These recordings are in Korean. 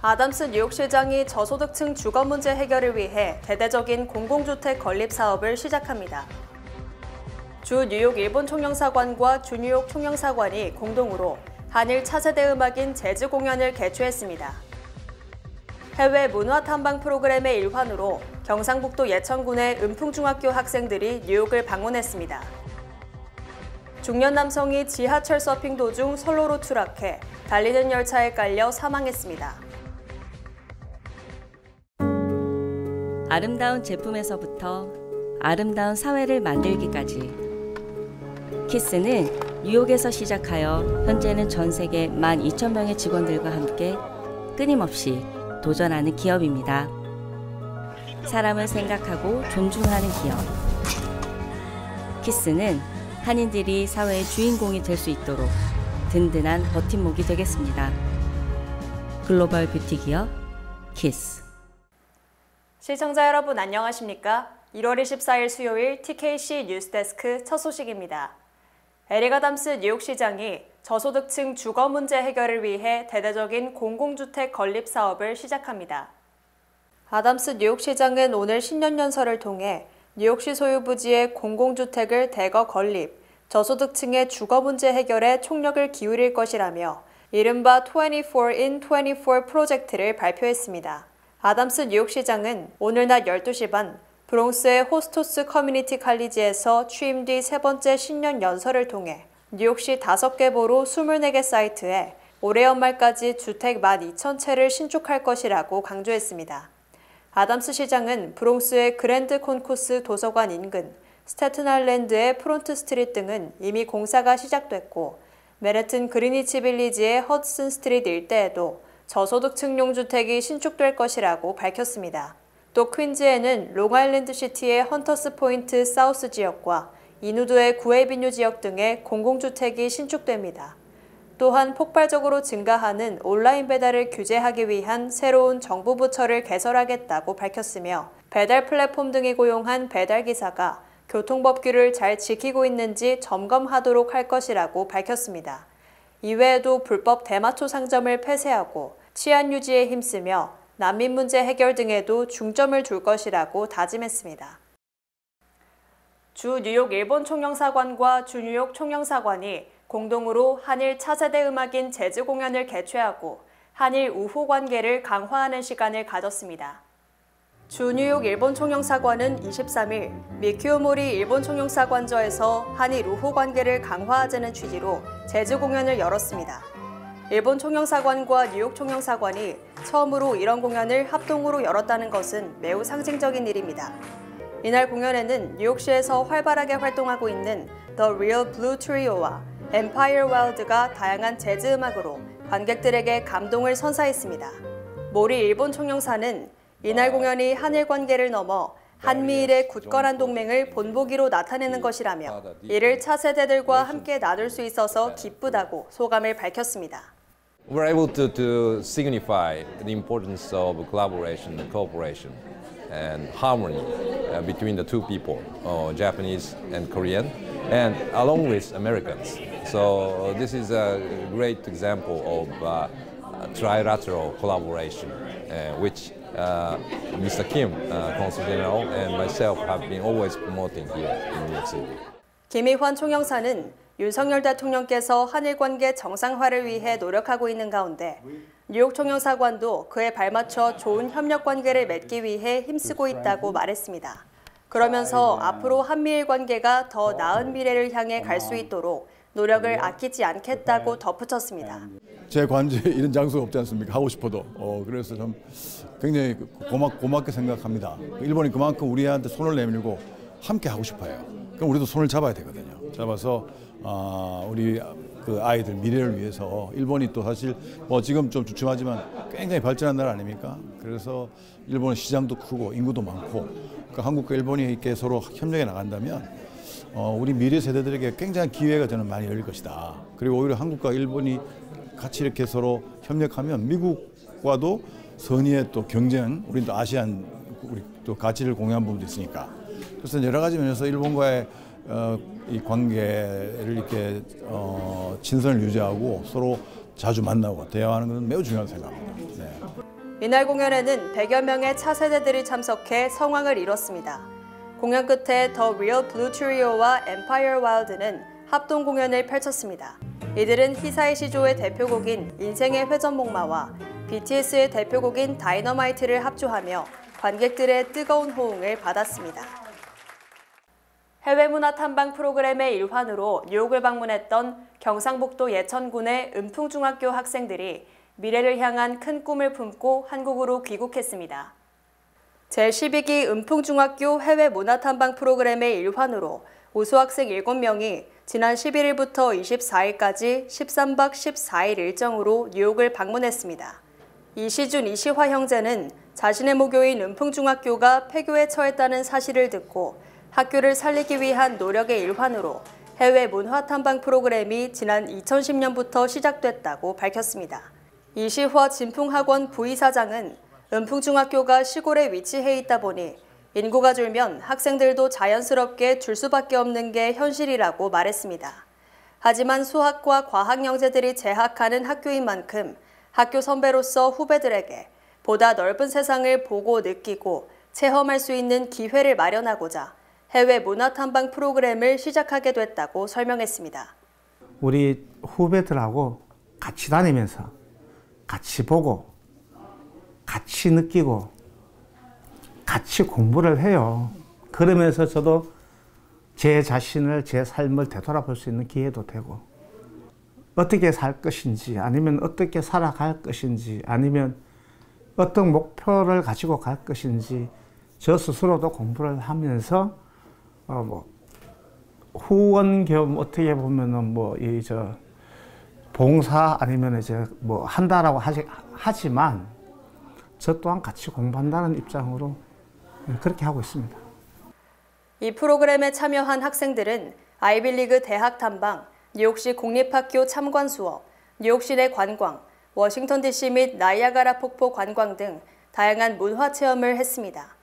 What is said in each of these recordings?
아담스 뉴욕시장이 저소득층 주거 문제 해결을 위해 대대적인 공공주택 건립 사업을 시작합니다. 주 뉴욕 일본 총영사관과 주 뉴욕 총영사관이 공동으로 한일 차세대 음악인 재즈 공연을 개최했습니다. 해외 문화 탐방 프로그램의 일환으로 경상북도 예천군의 은풍중학교 학생들이 뉴욕을 방문했습니다. 중년 남성이 지하철 서핑 도중 선로로 추락해 달리는 열차에 깔려 사망했습니다. 아름다운 제품에서부터 아름다운 사회를 만들기까지 키스는 뉴욕에서 시작하여 현재는 전 세계 12,000명의 직원들과 함께 끊임없이 도전하는 기업입니다. 사람을 생각하고 존중하는 기업. 키스는 한인들이 사회의 주인공이 될 수 있도록 든든한 버팀목이 되겠습니다. 글로벌 뷰티 기업 키스. 시청자 여러분 안녕하십니까? 1월 24일 수요일 TKC 뉴스데스크 첫 소식입니다. 에릭 아담스 뉴욕시장이 저소득층 주거 문제 해결을 위해 대대적인 공공주택 건립 사업을 시작합니다. 아담스 뉴욕시장은 오늘 신년연설을 통해 뉴욕시 소유 부지의 공공주택을 대거 건립, 저소득층의 주거 문제 해결에 총력을 기울일 것이라며 이른바 24 in 24 프로젝트를 발표했습니다. 아담스 뉴욕시장은 오늘 낮 12시 반 브롱스의 호스토스 커뮤니티 칼리지에서 취임 뒤 세 번째 신년 연설을 통해 뉴욕시 5개 보로 24개 사이트에 올해 연말까지 주택 12,000채를 신축할 것이라고 강조했습니다. 아담스 시장은 브롱스의 그랜드 콘코스 도서관 인근, 스태튼 아일랜드의 프론트 스트리트 등은 이미 공사가 시작됐고 맨해튼 그리니치 빌리지의 허드슨 스트리트 일대에도 저소득층용 주택이 신축될 것이라고 밝혔습니다. 또 퀸즈에는 롱아일랜드 시티의 헌터스 포인트 사우스 지역과 인우드의 구에비뉴 지역 등의 공공주택이 신축됩니다. 또한 폭발적으로 증가하는 온라인 배달을 규제하기 위한 새로운 정부 부처를 개설하겠다고 밝혔으며 배달 플랫폼 등이 고용한 배달기사가 교통법규를 잘 지키고 있는지 점검하도록 할 것이라고 밝혔습니다. 이외에도 불법 대마초 상점을 폐쇄하고 치안 유지에 힘쓰며 난민 문제 해결 등에도 중점을 둘 것이라고 다짐했습니다. 주 뉴욕 일본 총영사관과 주 뉴욕 총영사관이 공동으로 한일 차세대 음악인 재즈 공연을 개최하고 한일 우호 관계를 강화하는 시간을 가졌습니다. 주 뉴욕 일본 총영사관은 23일 미키오모리 일본 총영사관저에서 한일 우호 관계를 강화하자는 취지로 재즈 공연을 열었습니다. 일본 총영사관과 뉴욕 총영사관이 처음으로 이런 공연을 합동으로 열었다는 것은 매우 상징적인 일입니다. 이날 공연에는 뉴욕시에서 활발하게 활동하고 있는 The Real Blue Trio와 Empire Wild가 다양한 재즈 음악으로 관객들에게 감동을 선사했습니다. 모리 일본 총영사는 이날 공연이 한일 관계를 넘어 한미일의 굳건한 동맹을 본보기로 나타내는 것이라며 이를 차세대들과 함께 나눌 수 있어서 기쁘다고 소감을 밝혔습니다. We're able to signify the importance of collaboration and cooperation and harmony between the two people, Japanese and Korean, and along with Americans. So this is a great example of trilateral collaboration, which Mr. Kim, Consul General, and myself have been always promoting here in New York City. 김희환 총영사는 윤석열 대통령께서 한일 관계 정상화를 위해 노력하고 있는 가운데 뉴욕 총영사관도 그에 발맞춰 좋은 협력 관계를 맺기 위해 힘쓰고 있다고 말했습니다. 그러면서 앞으로 한미일 관계가 더 나은 미래를 향해 갈 수 있도록 노력을 아끼지 않겠다고 덧붙였습니다. 제 관저에 이런 장소가 없지 않습니까? 하고 싶어도. 그래서 좀 굉장히 고맙게 생각합니다. 일본이 그만큼 우리한테 손을 내밀고 함께 하고 싶어요. 그럼 우리도 손을 잡아야 되거든요. 잡아서 우리 그 아이들 미래를 위해서 일본이 또 사실 뭐 지금 좀 주춤하지만 굉장히 발전한 나라 아닙니까? 그래서 일본은 시장도 크고 인구도 많고 그 한국과 일본이 이렇게 서로 협력해 나간다면 우리 미래 세대들에게 굉장한 기회가 저는 많이 열릴 것이다. 그리고 오히려 한국과 일본이 같이 이렇게 서로 협력하면 미국과도 선의의 또 경쟁, 우리 또 아시안 우리 또 가치를 공유한 부분도 있으니까. 그래서 여러 가지 면에서 일본과의 이 관계를 이렇게 친선을 유지하고 서로 자주 만나고 대화하는 것은 매우 중요하다고 생각합니다. 네. 이날 공연에는 100여 명의 차세대들이 참석해 성황을 이뤘습니다. 공연 끝에 더 리얼 블루 트리오와 엠파이어 와일드는 합동 공연을 펼쳤습니다. 이들은 히사이 시조의 대표곡인 인생의 회전목마와 BTS의 대표곡인 다이너마이트를 합주하며 관객들의 뜨거운 호응을 받았습니다. 해외 문화 탐방 프로그램의 일환으로 뉴욕을 방문했던 경상북도 예천군의 은풍중학교 학생들이 미래를 향한 큰 꿈을 품고 한국으로 귀국했습니다. 제12기 은풍중학교 해외 문화 탐방 프로그램의 일환으로 우수학생 7명이 지난 11일부터 24일까지 13박 14일 일정으로 뉴욕을 방문했습니다. 이시준, 이시화 형제는 자신의 모교인 은풍중학교가 폐교에 처했다는 사실을 듣고 학교를 살리기 위한 노력의 일환으로 해외 문화 탐방 프로그램이 지난 2010년부터 시작됐다고 밝혔습니다. 이시화 진풍학원 부이사장은 은풍중학교가 시골에 위치해 있다 보니 인구가 줄면 학생들도 자연스럽게 줄 수밖에 없는 게 현실이라고 말했습니다. 하지만 수학과 과학 영재들이 재학하는 학교인 만큼 학교 선배로서 후배들에게 보다 넓은 세상을 보고 느끼고 체험할 수 있는 기회를 마련하고자 해외 문화 탐방 프로그램을 시작하게 됐다고 설명했습니다. 우리 후배들하고 같이 다니면서 같이 보고 같이 느끼고 같이 공부를 해요. 그러면서 저도 제 자신을, 제 삶을 되돌아볼 수 있는 기회도 되고 어떻게 살 것인지 아니면 어떻게 살아갈 것인지 아니면 어떤 목표를 가지고 갈 것인지 저 스스로도 공부를 하면서 후원 겸 어떻게 보면은 봉사 아니면 이제 한다라고 하지만 저 또한 같이 공부한다는 입장으로 그렇게 하고 있습니다. 이 프로그램에 참여한 학생들은 아이비리그 대학 탐방, 뉴욕시 공립학교 참관 수업, 뉴욕시 내 관광, 워싱턴 DC 및 나이아가라 폭포 관광 등 다양한 문화 체험을 했습니다.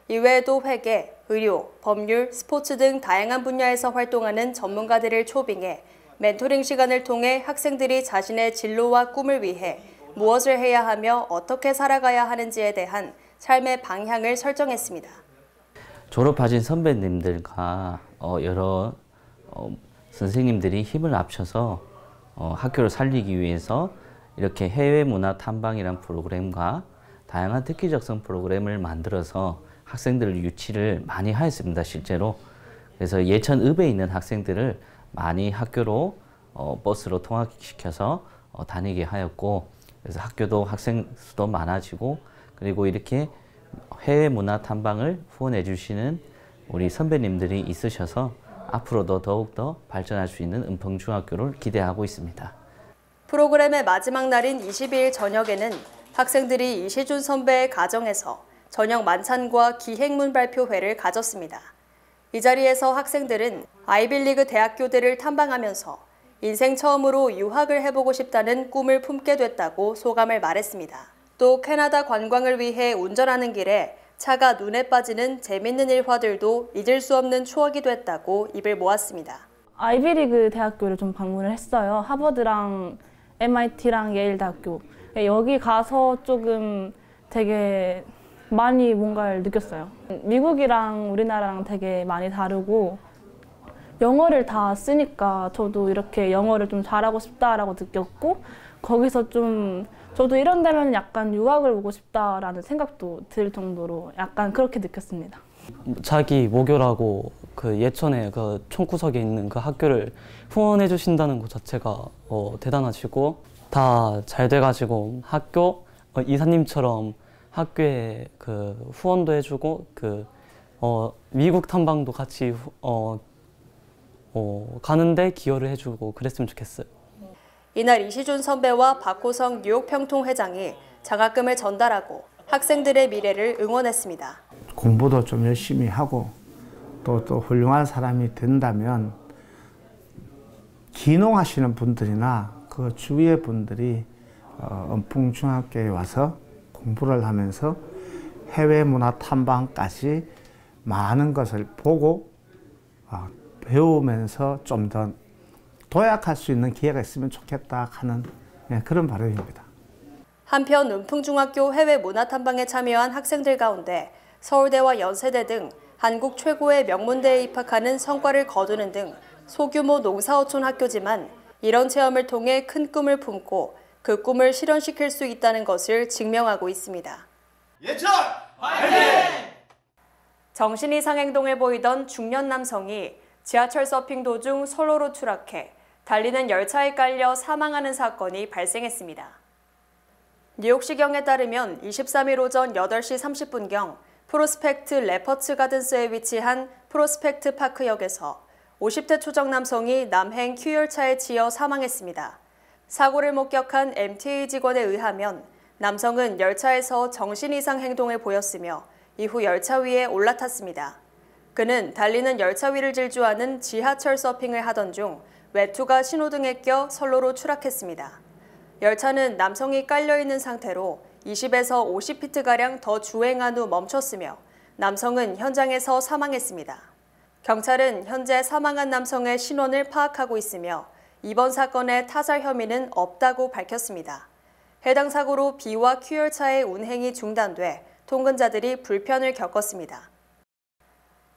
이외에도 회계, 의료, 법률, 스포츠 등 다양한 분야에서 활동하는 전문가들을 초빙해 멘토링 시간을 통해 학생들이 자신의 진로와 꿈을 위해 무엇을 해야 하며 어떻게 살아가야 하는지에 대한 삶의 방향을 설정했습니다. 졸업하신 선배님들과 여러 선생님들이 힘을 합쳐서 학교를 살리기 위해서 이렇게 해외 문화 탐방이라는 프로그램과 다양한 특기적성 프로그램을 만들어서 학생들 유치를 많이 하였습니다, 실제로. 그래서 예천읍에 있는 학생들을 많이 학교로 버스로 통학시켜서 다니게 하였고, 그래서 학교도 학생 수도 많아지고, 그리고 이렇게 해외 문화 탐방을 후원해 주시는 우리 선배님들이 있으셔서 앞으로도 더욱더 발전할 수 있는 은풍중학교를 기대하고 있습니다. 프로그램의 마지막 날인 22일 저녁에는 학생들이 이시준 선배의 가정에서 저녁 만찬과 기행문 발표회를 가졌습니다. 이 자리에서 학생들은 아이빌리그 대학교들을 탐방하면서 인생 처음으로 유학을 해보고 싶다는 꿈을 품게 됐다고 소감을 말했습니다. 또 캐나다 관광을 위해 운전하는 길에 차가 눈에 빠지는 재밌는 일화들도 잊을 수 없는 추억이 됐다고 입을 모았습니다. 아이비리그 대학교를 좀 방문을 했어요. 하버드랑 MIT랑 예일 대학교. 여기 가서 조금 되게 많이 뭔가를 느꼈어요. 미국이랑 우리나라랑 되게 많이 다르고 영어를 다 쓰니까 저도 이렇게 영어를 좀 잘하고 싶다라고 느꼈고, 거기서 좀 저도 이런 데면 약간 유학을 오고 싶다라는 생각도 들 정도로 약간 그렇게 느꼈습니다. 자기 모교라고 그 예천에 그 총구석에 있는 그 학교를 후원해 주신다는 것 자체가 대단하시고, 다 잘 돼가지고 학교 이사님처럼 학교에 그 후원도 해주고 미국 탐방도 같이 가는데 기여를 해주고 그랬으면 좋겠어요. 이날 이시준 선배와 박호성 뉴욕 평통회장이 장학금을 전달하고 학생들의 미래를 응원했습니다. 공부도 좀 열심히 하고 또 훌륭한 사람이 된다면 기농하시는 분들이나 그 주위의 분들이 은풍중학교에 와서 공부를 하면서 해외 문화 탐방까지 많은 것을 보고 배우면서 좀 더 도약할 수 있는 기회가 있으면 좋겠다 하는 그런 바람입니다. 한편 은풍중학교 해외 문화탐방에 참여한 학생들 가운데 서울대와 연세대 등 한국 최고의 명문대에 입학하는 성과를 거두는 등 소규모 농사어촌 학교지만 이런 체험을 통해 큰 꿈을 품고 그 꿈을 실현시킬 수 있다는 것을 증명하고 있습니다. 예천 화이팅! 정신 이상 행동을 보이던 중년 남성이 지하철 서핑 도중 선로로 추락해 달리는 열차에 깔려 사망하는 사건이 발생했습니다. 뉴욕시경에 따르면 23일 오전 8시 30분경 프로스펙트 레퍼츠 가든스에 위치한 프로스펙트 파크역에서 50대 초적 남성이 남행 Q열차에 치여 사망했습니다. 사고를 목격한 MTA 직원에 의하면 남성은 열차에서 정신 이상 행동을 보였으며 이후 열차 위에 올라탔습니다. 그는 달리는 열차 위를 질주하는 지하철 서핑을 하던 중 외투가 신호등에 껴 선로로 추락했습니다. 열차는 남성이 깔려있는 상태로 20에서 50피트가량 더 주행한 후 멈췄으며 남성은 현장에서 사망했습니다. 경찰은 현재 사망한 남성의 신원을 파악하고 있으며 이번 사건의 타살 혐의는 없다고 밝혔습니다. 해당 사고로 B와 Q열차의 운행이 중단돼 통근자들이 불편을 겪었습니다.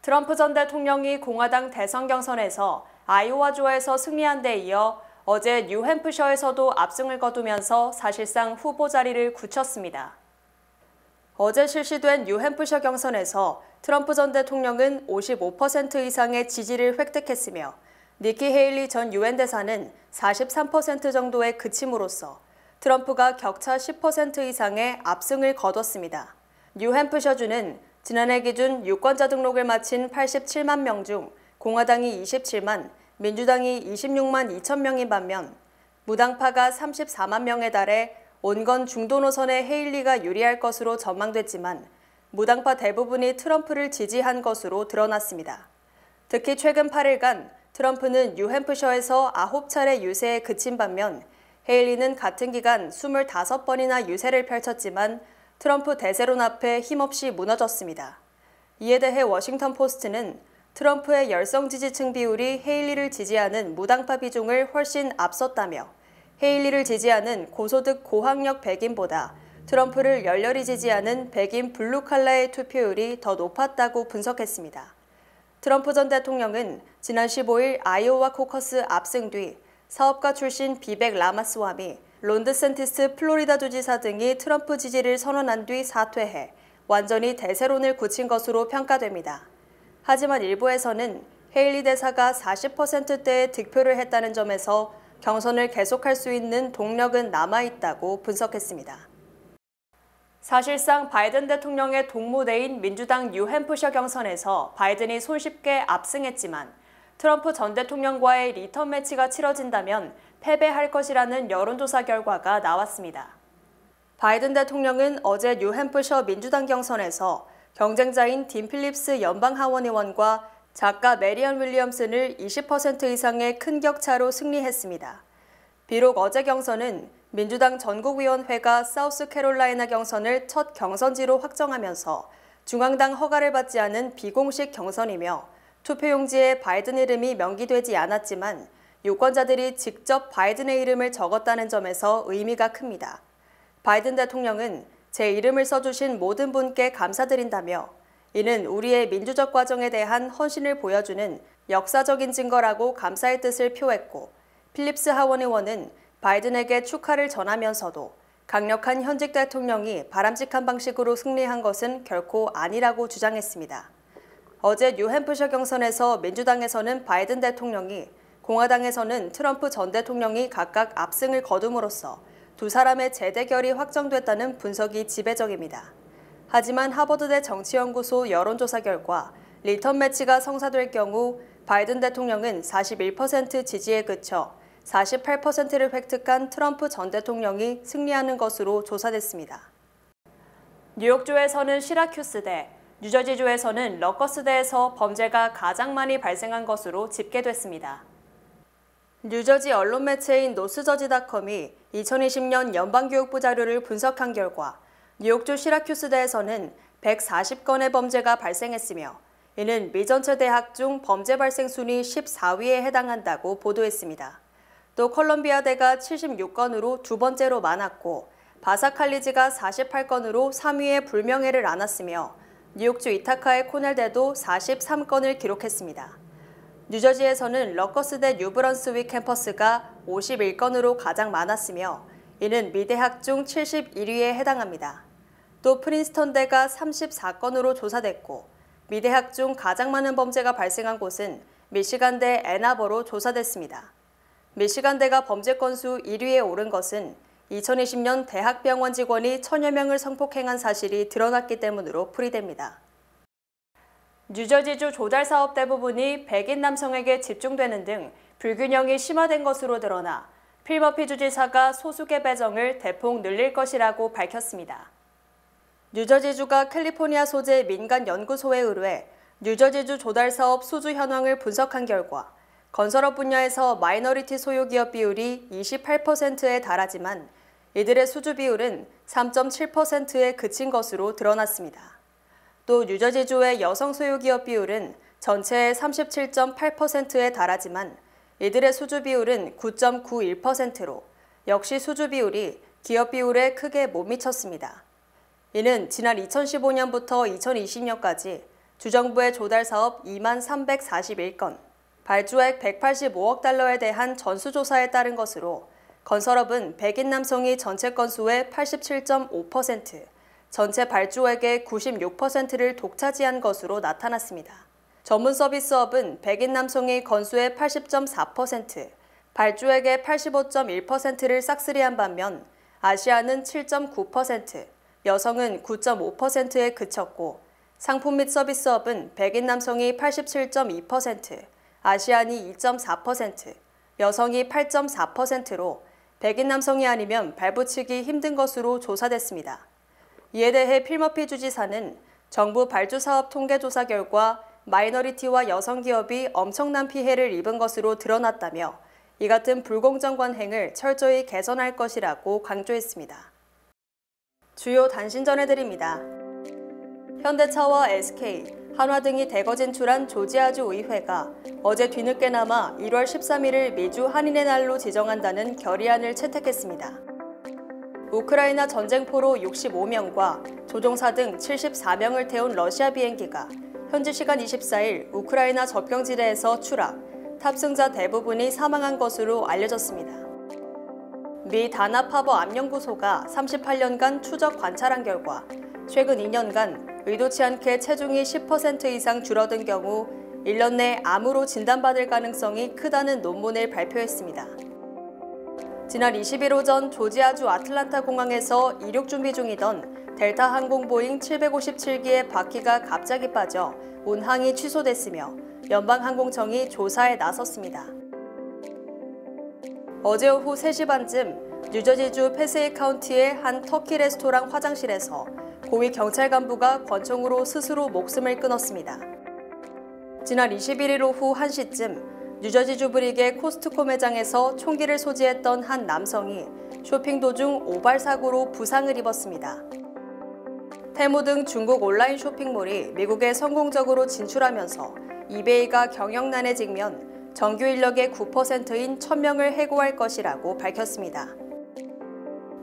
트럼프 전 대통령이 공화당 대선 경선에서 아이오와주에서 승리한 데 이어 어제 뉴햄프셔에서도 압승을 거두면서 사실상 후보 자리를 굳혔습니다. 어제 실시된 뉴햄프셔 경선에서 트럼프 전 대통령은 55% 이상의 지지를 획득했으며 니키 헤일리 전 유엔 대사는 43% 정도에 그침으로써 트럼프가 격차 10% 이상의 압승을 거뒀습니다. 뉴햄프셔주는 지난해 기준 유권자 등록을 마친 87만 명 중 공화당이 27만, 민주당이 26만 2천 명인 반면 무당파가 34만 명에 달해 온건 중도 노선의 헤일리가 유리할 것으로 전망됐지만 무당파 대부분이 트럼프를 지지한 것으로 드러났습니다. 특히 최근 8일간 트럼프는 뉴햄프셔에서 9차례 유세에 그친 반면 헤일리는 같은 기간 25번이나 유세를 펼쳤지만 트럼프 대세론 앞에 힘없이 무너졌습니다. 이에 대해 워싱턴 포스트는 트럼프의 열성 지지층 비율이 헤일리를 지지하는 무당파 비중을 훨씬 앞섰다며 헤일리를 지지하는 고소득 고학력 백인보다 트럼프를 열렬히 지지하는 백인 블루칼라의 투표율이 더 높았다고 분석했습니다. 트럼프 전 대통령은 지난 15일 아이오와 코커스 압승 뒤 사업가 출신 비백 라마스와미, 론 드센티스 플로리다 주지사 등이 트럼프 지지를 선언한 뒤 사퇴해 완전히 대세론을 굳힌 것으로 평가됩니다. 하지만 일부에서는 헤일리 대사가 40%대의 득표를 했다는 점에서 경선을 계속할 수 있는 동력은 남아있다고 분석했습니다. 사실상 바이든 대통령의 동무대인 민주당 뉴햄프셔 경선에서 바이든이 손쉽게 압승했지만 트럼프 전 대통령과의 리턴 매치가 치러진다면 패배할 것이라는 여론조사 결과가 나왔습니다. 바이든 대통령은 어제 뉴햄프셔 민주당 경선에서 경쟁자인 딘 필립스 연방하원 의원과 작가 메리언 윌리엄슨을 20% 이상의 큰 격차로 승리했습니다. 비록 어제 경선은 민주당 전국위원회가 사우스캐롤라이나 경선을 첫 경선지로 확정하면서 중앙당 허가를 받지 않은 비공식 경선이며 투표용지에 바이든 이름이 명기되지 않았지만 유권자들이 직접 바이든의 이름을 적었다는 점에서 의미가 큽니다. 바이든 대통령은 제 이름을 써주신 모든 분께 감사드린다며 이는 우리의 민주적 과정에 대한 헌신을 보여주는 역사적인 증거라고 감사의 뜻을 표했고 필립스 하원 의원은 바이든에게 축하를 전하면서도 강력한 현직 대통령이 바람직한 방식으로 승리한 것은 결코 아니라고 주장했습니다. 어제 뉴햄프셔 경선에서 민주당에서는 바이든 대통령이, 공화당에서는 트럼프 전 대통령이 각각 압승을 거둠으로써 두 사람의 재대결이 확정됐다는 분석이 지배적입니다. 하지만 하버드대 정치연구소 여론조사 결과 리턴 매치가 성사될 경우 바이든 대통령은 41% 지지에 그쳐 48%를 획득한 트럼프 전 대통령이 승리하는 것으로 조사됐습니다. 뉴욕주에서는 시라큐스대, 뉴저지주에서는 러커스대에서 범죄가 가장 많이 발생한 것으로 집계됐습니다. 뉴저지 언론 매체인 노스저지닷컴이 2020년 연방교육부 자료를 분석한 결과 뉴욕주 시라큐스대에서는 140건의 범죄가 발생했으며 이는 미 전체 대학 중 범죄 발생 순위 14위에 해당한다고 보도했습니다. 또 컬럼비아대가 76건으로 두 번째로 많았고 바사칼리지가 48건으로 3위의 불명예를 안았으며 뉴욕주 이타카의 코넬대도 43건을 기록했습니다. 뉴저지에서는 러커스대 뉴브런스윅 캠퍼스가 51건으로 가장 많았으며 이는 미대학 중 71위에 해당합니다. 또 프린스턴대가 34건으로 조사됐고 미대학 중 가장 많은 범죄가 발생한 곳은 미시간대 앤아버로 조사됐습니다. 미시간대가 범죄 건수 1위에 오른 것은 2020년 대학병원 직원이 1000여 명을 성폭행한 사실이 드러났기 때문으로 풀이됩니다. 뉴저지주 조달 사업 대부분이 백인 남성에게 집중되는 등 불균형이 심화된 것으로 드러나 필 머피 주지사가 소수계 배정을 대폭 늘릴 것이라고 밝혔습니다. 뉴저지주가 캘리포니아 소재 민간 연구소에 의뢰해 뉴저지주 조달 사업 수주 현황을 분석한 결과 건설업 분야에서 마이너리티 소유 기업 비율이 28%에 달하지만 이들의 수주 비율은 3.7%에 그친 것으로 드러났습니다. 또 뉴저지주의 여성 소유 기업 비율은 전체의 37.8%에 달하지만 이들의 수주 비율은 9.91%로 역시 수주 비율이 기업 비율에 크게 못 미쳤습니다. 이는 지난 2015년부터 2020년까지 주정부의 조달 사업 2341건, 발주액 185억 달러에 대한 전수조사에 따른 것으로 건설업은 백인 남성이 전체 건수의 87.5%, 전체 발주액의 96%를 독차지한 것으로 나타났습니다. 전문 서비스업은 백인 남성이 건수의 80.4%, 발주액의 85.1%를 싹쓸이한 반면 아시아는 7.9%, 여성은 9.5%에 그쳤고 상품 및 서비스업은 백인 남성이 87.2%, 아시안이 2.4%, 여성이 8.4%로 백인 남성이 아니면 발붙이기 힘든 것으로 조사됐습니다. 이에 대해 필 머피 주지사는 정부 발주사업 통계조사 결과 마이너리티와 여성 기업이 엄청난 피해를 입은 것으로 드러났다며 이 같은 불공정 관행을 철저히 개선할 것이라고 강조했습니다. 주요 단신 전해드립니다. 현대차와 SK, 한화 등이 대거 진출한 조지아주 의회가 어제 뒤늦게나마 1월 13일을 미주 한인의 날로 지정한다는 결의안을 채택했습니다. 우크라이나 전쟁포로 65명과 조종사 등 74명을 태운 러시아 비행기가 현지 시간 24일 우크라이나 접경지대에서 추락, 탑승자 대부분이 사망한 것으로 알려졌습니다. 미 다나파버 암연구소가 38년간 추적 관찰한 결과 최근 2년간 의도치 않게 체중이 10% 이상 줄어든 경우 1년 내 암으로 진단받을 가능성이 크다는 논문을 발표했습니다. 지난 20일 오전 조지아주 아틀란타 공항에서 이륙 준비 중이던 델타 항공 보잉 757기의 바퀴가 갑자기 빠져 운항이 취소됐으며 연방항공청이 조사에 나섰습니다. 어제 오후 3시 반쯤 뉴저지주 패스웨이 카운티의 한 터키 레스토랑 화장실에서 고위 경찰 간부가 권총으로 스스로 목숨을 끊었습니다. 지난 21일 오후 1시쯤 뉴저지주 브릭의 코스트코 매장에서 총기를 소지했던 한 남성이 쇼핑 도중 오발 사고로 부상을 입었습니다. 테무 등 중국 온라인 쇼핑몰이 미국에 성공적으로 진출하면서 이베이가 경영난에 직면 정규 인력의 9%인 1000명을 해고할 것이라고 밝혔습니다.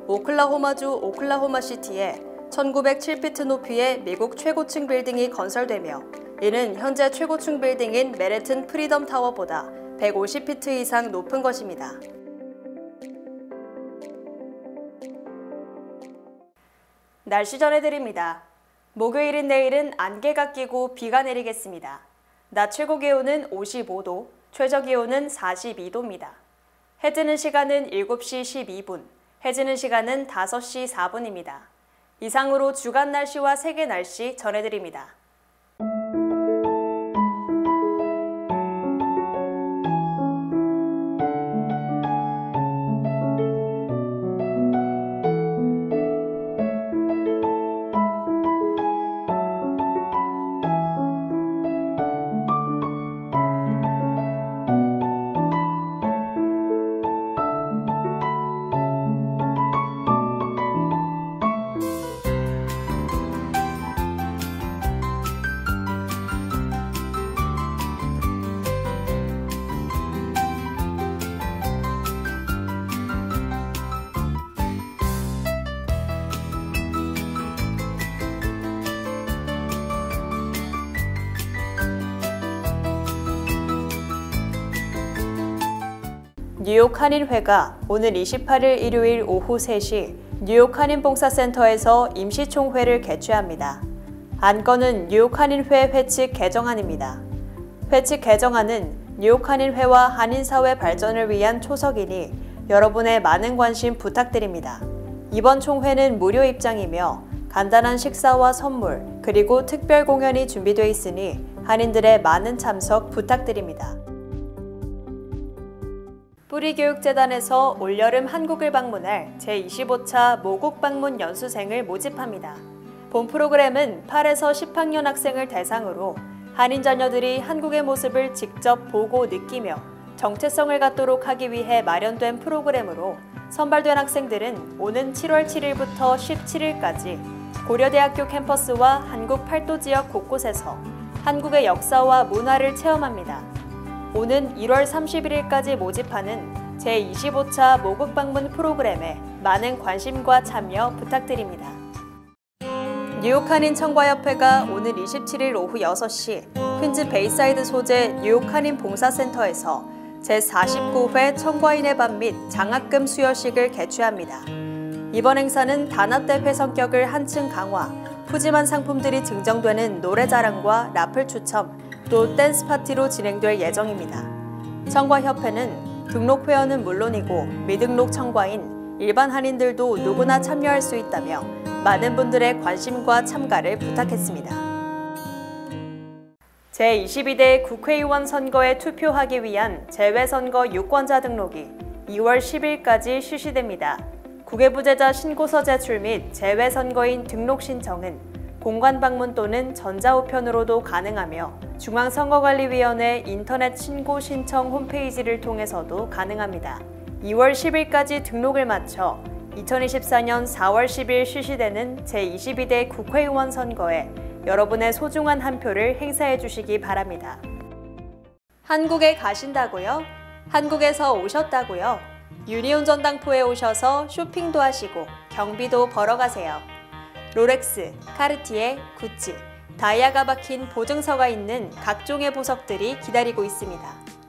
오클라호마주 오클라호마시티에 1907피트 높이의 미국 최고층 빌딩이 건설되며 이는 현재 최고층 빌딩인 맨해튼 프리덤 타워보다 150피트 이상 높은 것입니다. 날씨 전해드립니다. 목요일인 내일은 안개가 끼고 비가 내리겠습니다. 낮 최고 기온은 55도, 최저 기온은 42도입니다. 해 뜨는 시간은 7시 12분, 해지는 시간은 5시 4분입니다. 이상으로 주간 날씨와 세계 날씨 전해드립니다. 뉴욕 한인회가 오늘 28일 일요일 오후 3시 뉴욕 한인봉사센터에서 임시총회를 개최합니다. 안건은 뉴욕 한인회 회칙 개정안입니다. 회칙 개정안은 뉴욕 한인회와 한인사회 발전을 위한 초석이니 여러분의 많은 관심 부탁드립니다. 이번 총회는 무료 입장이며 간단한 식사와 선물 그리고 특별 공연이 준비되어 있으니 한인들의 많은 참석 부탁드립니다. 뿌리교육재단에서 올여름 한국을 방문할 제25차 모국 방문 연수생을 모집합니다. 본 프로그램은 8에서 10학년 학생을 대상으로 한인 자녀들이 한국의 모습을 직접 보고 느끼며 정체성을 갖도록 하기 위해 마련된 프로그램으로 선발된 학생들은 오는 7월 7일부터 17일까지 고려대학교 캠퍼스와 한국 팔도 지역 곳곳에서 한국의 역사와 문화를 체험합니다. 오는 1월 31일까지 모집하는 제25차 모국 방문 프로그램에 많은 관심과 참여 부탁드립니다. 뉴욕 한인 청과협회가 오늘 27일 오후 6시 퀸즈 베이사이드 소재 뉴욕 한인 봉사센터에서 제49회 청과인의 밤 및 장학금 수여식을 개최합니다. 이번 행사는 단합대회 성격을 한층 강화, 푸짐한 상품들이 증정되는 노래자랑과 라플 추첨, 또 댄스 파티로 진행될 예정입니다. 청과협회는 등록 회원은 물론이고 미등록 청과인, 일반 한인들도 누구나 참여할 수 있다며 많은 분들의 관심과 참가를 부탁했습니다. 제22대 국회의원 선거에 투표하기 위한 재외선거 유권자 등록이 2월 10일까지 실시됩니다. 국외부재자 신고서 제출 및 재외선거인 등록 신청은 공관 방문 또는 전자우편으로도 가능하며 중앙선거관리위원회 인터넷 신고 신청 홈페이지를 통해서도 가능합니다. 2월 10일까지 등록을 마쳐 2024년 4월 10일 실시되는 제22대 국회의원 선거에 여러분의 소중한 한 표를 행사해 주시기 바랍니다. 한국에 가신다고요? 한국에서 오셨다고요? 유니온 전당포에 오셔서 쇼핑도 하시고 경비도 벌어가세요. 롤렉스, 카르티에, 구찌, 다이아가 박힌 보증서가 있는 각종의 보석들이 기다리고 있습니다.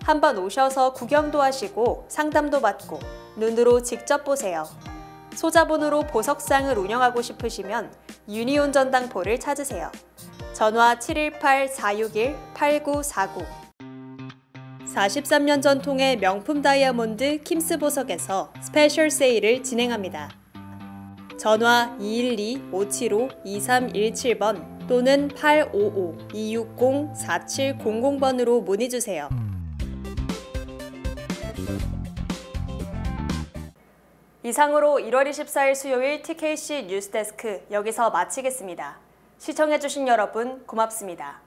한번 오셔서 구경도 하시고 상담도 받고 눈으로 직접 보세요. 소자본으로 보석상을 운영하고 싶으시면 유니온 전당포를 찾으세요. 전화 718-461-8949 43년 전통의 명품 다이아몬드 킴스 보석에서 스페셜 세일을 진행합니다. 전화 212-575-2317번 또는 855-260-4700번으로 문의주세요. 이상으로 1월 24일 수요일 TKC 뉴스데스크 여기서 마치겠습니다. 시청해주신 여러분 고맙습니다.